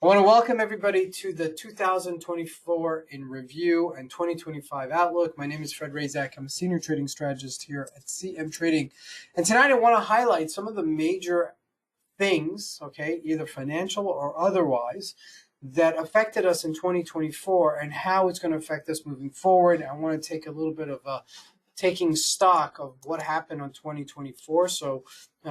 I want to welcome everybody to the 2024 in review and 2025 outlook. My name is Fred Razak. I'm a senior trading strategist here at CM Trading. And tonight I want to highlight some of the major things, okay, either financial or otherwise, that affected us in 2024 and how it's going to affect us moving forward. I want to take a little bit of taking stock of what happened on 2024. So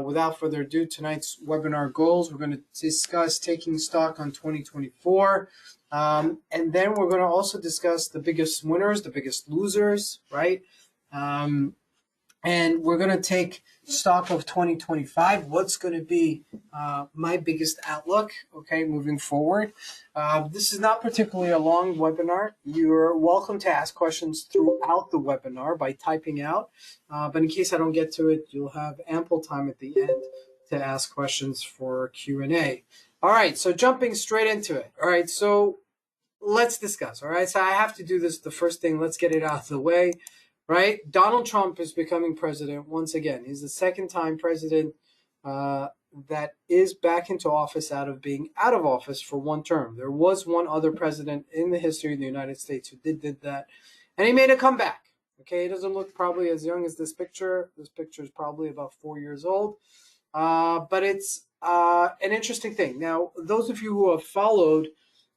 without further ado, tonight's webinar goals, we're going to discuss taking stock on 2024. And then we're going to also discuss the biggest winners, the biggest losers, right? And we're going to take stock of 2025. What's going to be my biggest outlook, okay, moving forward. This is not particularly a long webinar. You're welcome to ask questions throughout the webinar by typing out. But in case I don't get to it, you'll have ample time at the end to ask questions for Q&A. All right, so jumping straight into it. All right, so let's discuss. All right, so I have to do this the first thing. Let's get it out of the way. Right? Donald Trump is becoming president once again. He's the second time president that is back into office out of being out of office for one term. There was one other president in the history of the United States who did that, and he made a comeback. Okay, he doesn't look probably as young as this picture. This picture is probably about 4 years old, but it's an interesting thing. Now, those of you who have followed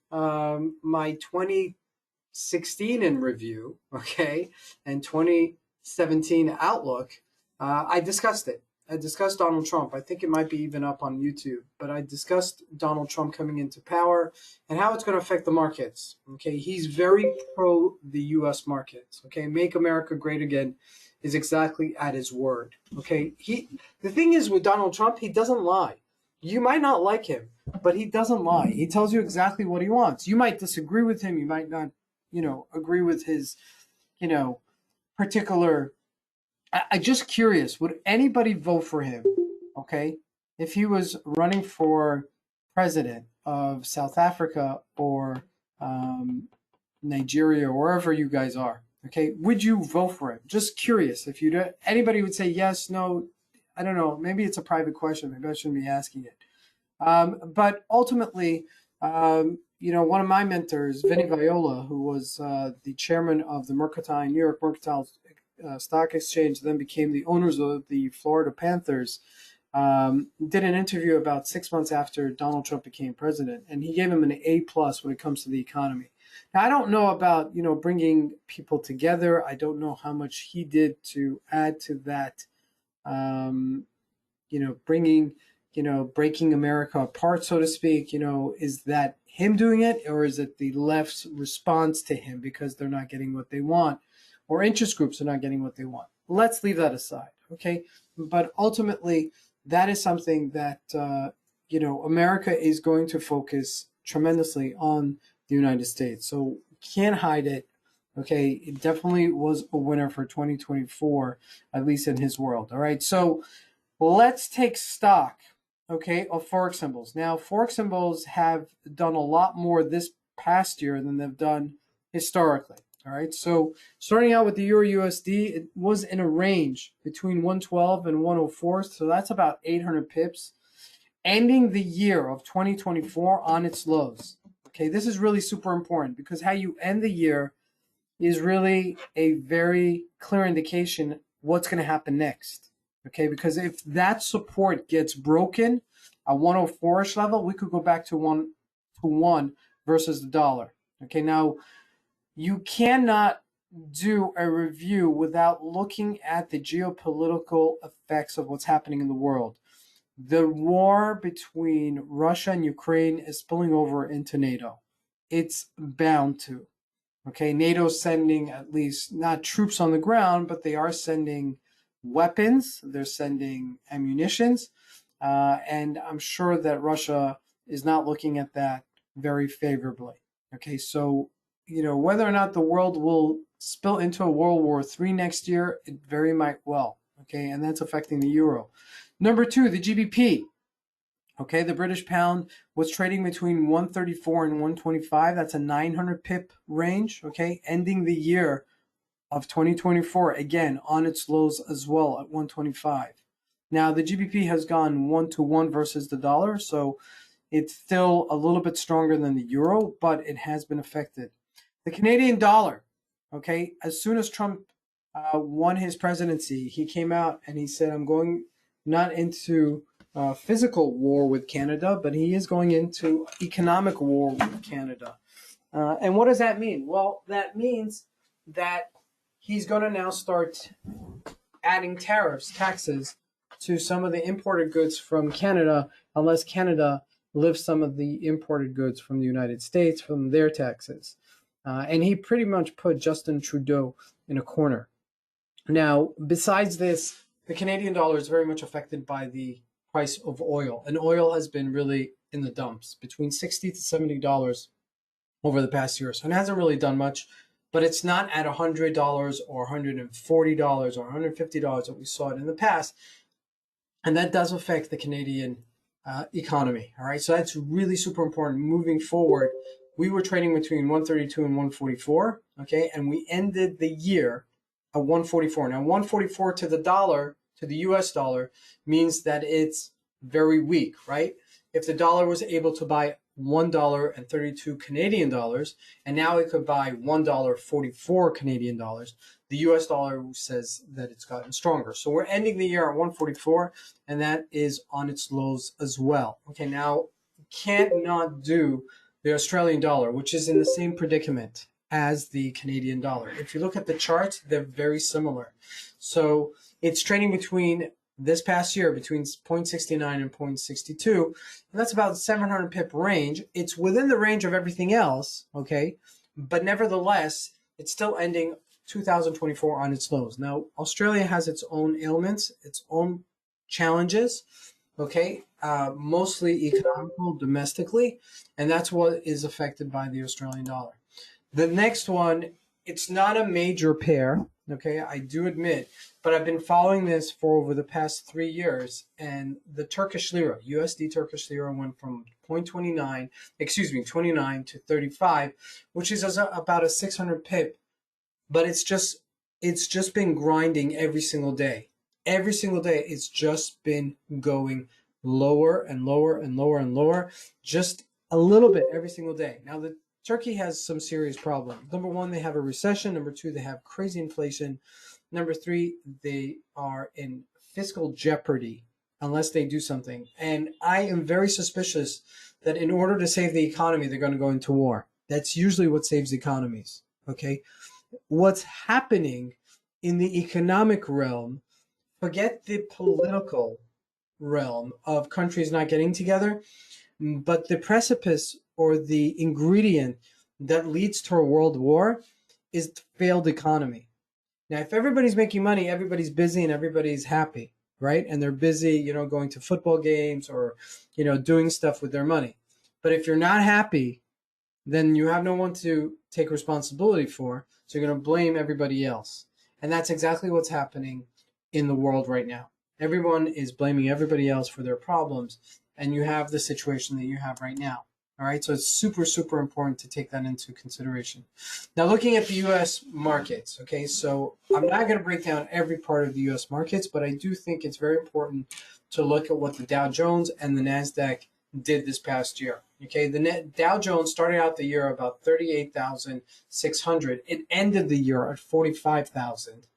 my 2016 in review, okay, and 2017 outlook, I discussed it. I discussed Donald Trump. I think it might be even up on YouTube, but I discussed Donald Trump coming into power and how it's going to affect the markets. Okay, he's very pro the U.S. markets. Okay, make America great again is exactly at his word. Okay, the thing is with Donald Trump, he doesn't lie. You might not like him, but he doesn't lie. He tells you exactly what he wants. You might disagree with him. You might not agree with his, particular. I'm just curious, would anybody vote for him, okay, if he was running for president of South Africa or Nigeria or wherever you guys are, okay? Would you vote for him? Just curious. If anybody would say yes, no, I don't know. Maybe it's a private question. Maybe I shouldn't be asking it. But ultimately, one of my mentors, Vinny Viola, who was the chairman of the New York Mercantile Stock Exchange, then became the owners of the Florida Panthers, did an interview about 6 months after Donald Trump became president, and he gave him an A+ when it comes to the economy. Now, I don't know about, bringing people together. I don't know how much he did to add to that, bringing breaking America apart, so to speak. Is that him doing it, or is it the left's response to him because they're not getting what they want, or interest groups are not getting what they want? Let's leave that aside, okay? But ultimately, that is something that, America is going to focus tremendously on the United States. So can't hide it, okay? It definitely was a winner for 2024, at least in his world, all right? So let's take stock, okay, of Forex symbols. Now, Forex symbols have done a lot more this past year than they've done historically, all right? So starting out with the Euro USD, it was in a range between 112 and 104, so that's about 800 pips, ending the year of 2024 on its lows. Okay, this is really super important because how you end the year is really a very clear indication what's going to happen next. Okay, because if that support gets broken at 104-ish level, we could go back to 1 versus the dollar. Okay, now you cannot do a review without looking at the geopolitical effects of what's happening in the world. The war between Russia and Ukraine is spilling over into NATO. It's bound to. Okay, NATO's sending at least not troops on the ground, but they are sending weapons, they're sending ammunitions, and I'm sure that Russia is not looking at that very favorably. Okay, so whether or not the world will spill into a World War III next year, it very might well. Okay, and that's affecting the euro. Number 2, the GBP. Okay, the British pound was trading between 134 and 125. That's a 900 pip range. Okay, ending the year of 2024 again on its lows as well at 125. Now the GBP has gone 1-to-1 versus the dollar, so It's still a little bit stronger than the euro, but it has been affected. The Canadian dollar, okay, as soon as Trump won his presidency, he came out and he said, I'm going not into physical war with Canada, but he is going into economic war with Canada. And what does that mean? Well, that means that he's going to now start adding taxes to some of the imported goods from Canada, unless Canada lifts some of the imported goods from the United States from their taxes. And he pretty much put Justin Trudeau in a corner. Now, besides this, the Canadian dollar is very much affected by the price of oil. And oil has been really in the dumps, between $60 to $70 over the past year. So it hasn't really done much, but it's not at $100 or $140 or $150 that we saw it in the past. And that does affect the Canadian economy. All right. So that's really super important. Moving forward, we were trading between 132 and 144. Okay. And we ended the year at 144. Now, 144 to the dollar, to the US dollar, means that it's very weak, right? If the dollar was able to buy $1.32 Canadian dollars, and now it could buy $1.44 Canadian dollars, the US dollar says that it's gotten stronger. So we're ending the year at 144, and that is on its lows as well. Okay, now can't not do the Australian dollar, which is in the same predicament as the Canadian dollar. If you look at the charts, they're very similar. So it's trading between this past year between 0.69 and 0.62, and that's about 700 pip range. It's within the range of everything else, okay? But nevertheless, it's still ending 2024 on its lows. Now, Australia has its own ailments, its own challenges, okay? Mostly economical, domestically, and that's what is affected by the Australian dollar. The next one, it's not a major pair, okay? I do admit, but I've been following this for over the past 3 years, and the Turkish lira, USD Turkish lira, went from 29 to 35, which is about a 600 pip, but it's just been grinding every single day. Every single day, it's just been going lower and lower and lower and lower, just a little bit every single day. Now, Turkey has some serious problems. Number one, they have a recession. Number two, they have crazy inflation. Number three, they are in fiscal jeopardy unless they do something. And I am very suspicious that in order to save the economy, they're going to go into war. That's usually what saves economies, okay? What's happening in the economic realm, forget the political realm of countries not getting together, but the precipice or the ingredient that leads to a world war is the failed economy. Now, if everybody's making money, everybody's busy and everybody's happy, right? And they're busy, going to football games or, doing stuff with their money. But if you're not happy, then you have no one to take responsibility for. So you're going to blame everybody else. And that's exactly what's happening in the world right now. Everyone is blaming everybody else for their problems. And you have the situation that you have right now. All right. So it's super, super important to take that into consideration. Now, looking at the U.S. markets. Okay. So I'm not going to break down every part of the U.S. markets, but I do think it's very important to look at what the Dow Jones and the NASDAQ did this past year. Okay. The Dow Jones started out the year about 38,600. It ended the year at 45,000.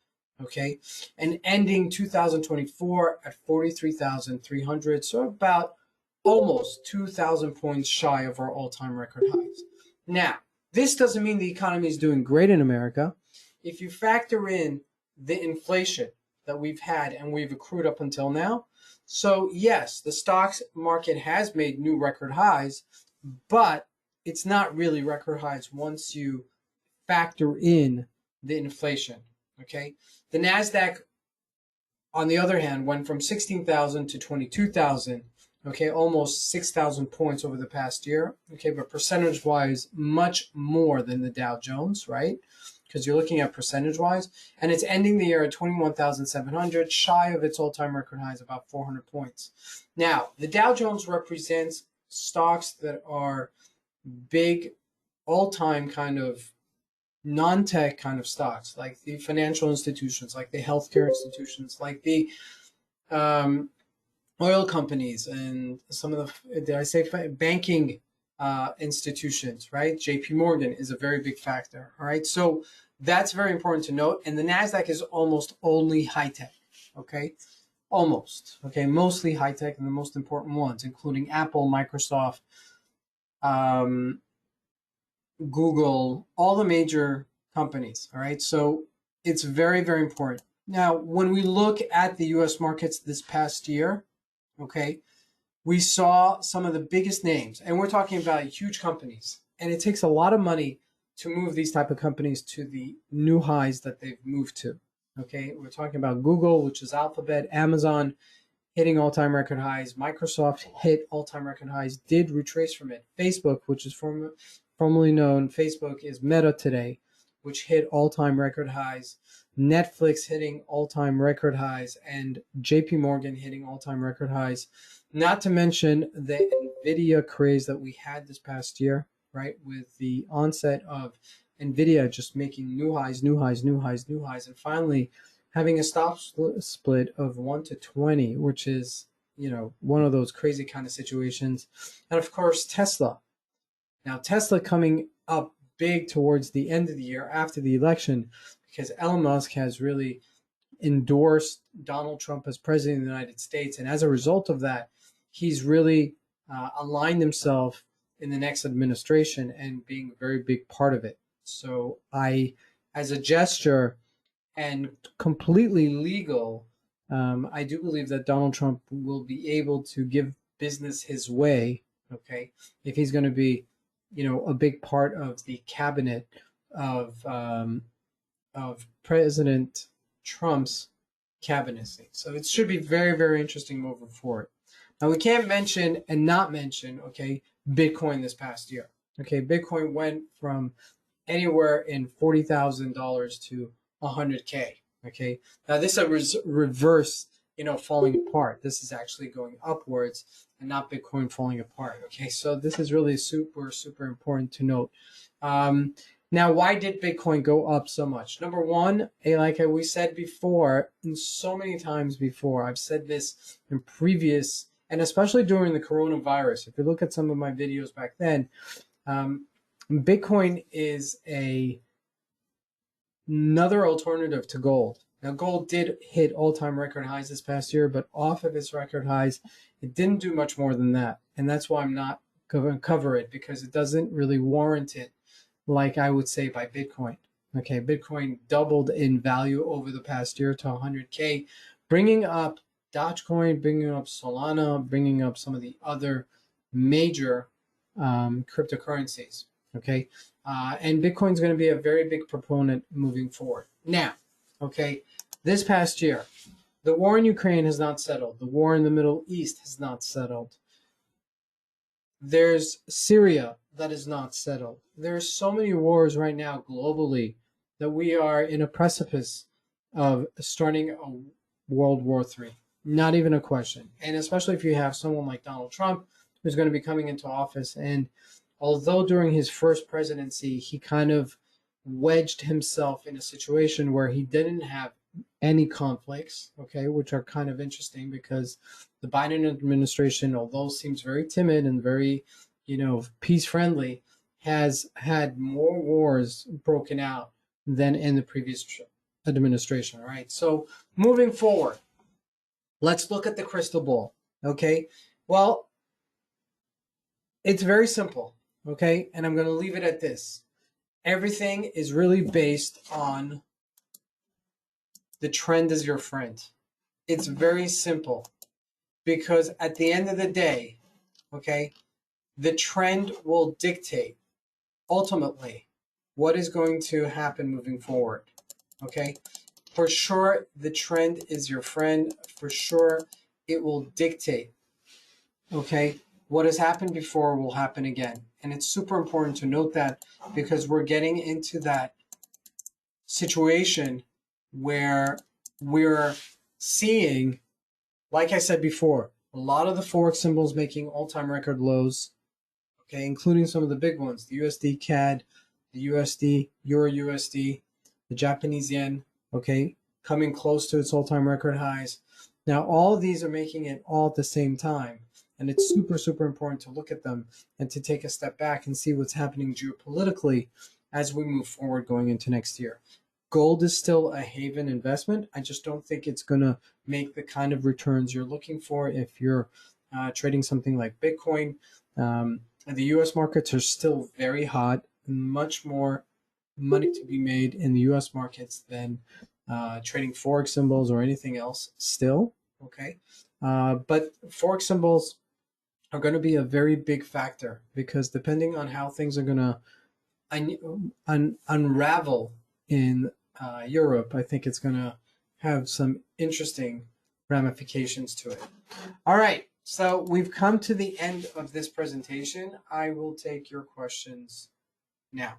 Okay. And ending 2024 at 43,300. So about almost 2,000 points shy of our all-time record highs. Now, this doesn't mean the economy is doing great in America. If you factor in the inflation that we've had and we've accrued up until now, so yes, the stocks market has made new record highs, but it's not really record highs once you factor in the inflation, okay? The NASDAQ, on the other hand, went from 16,000 to 22,000. Okay, almost 6,000 points over the past year. Okay, but percentage-wise, much more than the Dow Jones, right? Because you're looking at percentage-wise. And it's ending the year at 21,700, shy of its all-time record highs, about 400 points. Now, the Dow Jones represents stocks that are big, all-time kind of non-tech kind of stocks, like the financial institutions, like the healthcare institutions, like the oil companies and some of the, did I say banking institutions, right? JP Morgan is a very big factor. All right. So that's very important to note. And the NASDAQ is almost only high tech. Okay. Almost. Okay. Mostly high tech and the most important ones, including Apple, Microsoft, um, Google, all the major companies. All right. So it's very, very important. Now, when we look at the US markets this past year, okay, we saw some of the biggest names, and we're talking about huge companies. And it takes a lot of money to move these type of companies to the new highs that they've moved to. Okay, we're talking about Google, which is Alphabet, Amazon hitting all-time record highs, Microsoft hit all-time record highs, did retrace from it. Facebook, which is formerly known, Facebook is Meta today, which hit all-time record highs. Netflix hitting all-time record highs, and JP Morgan hitting all-time record highs. Not to mention the NVIDIA craze that we had this past year, right? With the onset of NVIDIA just making new highs, new highs, new highs, new highs, and finally having a stop split of 1 to 20, which is, one of those crazy kind of situations. And of course, Tesla. Now, Tesla coming up big towards the end of the year after the election, because Elon Musk has really endorsed Donald Trump as president of the United States. And as a result of that, he's really aligned himself in the next administration and being a very big part of it. So as a gesture and completely legal, I do believe that Donald Trump will be able to give business his way, okay, if he's going to be, a big part of the cabinet of President Trump's cabinetcy. So it should be very, very interesting moving forward. Now, we can't mention and not mention, okay, Bitcoin this past year. Okay, Bitcoin went from anywhere in $40,000 to 100K. Okay, now this is a reverse, falling apart. This is actually going upwards and not Bitcoin falling apart. Okay, so this is really super, super important to note. Now, why did Bitcoin go up so much? Number one, like we said before, and so many times before, I've said this in previous, and especially during the coronavirus. If you look at some of my videos back then, Bitcoin is another alternative to gold. Now, gold did hit all-time record highs this past year, but off of its record highs, it didn't do much more than that. And that's why I'm not going to cover it, because it doesn't really warrant it, like I would say by Bitcoin. Okay, Bitcoin doubled in value over the past year to 100K, bringing up Dogecoin, bringing up Solana, bringing up some of the other major cryptocurrencies. Okay, and Bitcoin's going to be a very big proponent moving forward. Now, okay, this past year, the war in Ukraine has not settled. The war in the Middle East has not settled. There's Syria that is not settled. There's so many wars right now globally that we are in a precipice of starting a World War III. Not even a question. And especially if you have someone like Donald Trump, who's going to be coming into office. And although during his first presidency, he kind of wedged himself in a situation where he didn't have any conflicts, okay, which are kind of interesting, because the Biden administration, although seems very timid and very, peace friendly, has had more wars broken out than in the previous administration. All right. So moving forward, let's look at the crystal ball. Okay. Well, it's very simple. Okay. And I'm going to leave it at this. Everything is really based on the trend is your friend. It's very simple, because at the end of the day, okay, the trend will dictate ultimately what is going to happen moving forward. Okay, for sure, the trend is your friend. For sure, it will dictate. Okay, what has happened before will happen again. And it's super important to note that, because we're getting into that situation where we're seeing, like I said before, a lot of the Forex symbols making all-time record lows, okay, including some of the big ones, the USD CAD, the USD, Euro USD, the Japanese yen, okay, coming close to its all-time record highs. Now, all of these are making it all at the same time. And it's super, super important to look at them and to take a step back and see what's happening geopolitically as we move forward going into next year. Gold is still a haven investment. I just don't think it's going to make the kind of returns you're looking for if you're trading something like Bitcoin. The US markets are still very hot, much more money to be made in the US markets than trading Forex symbols or anything else still. Okay. But Forex symbols are going to be a very big factor because depending on how things are going to unravel in Europe, I think it's going to have some interesting ramifications to it. All right. So we've come to the end of this presentation. I will take your questions now.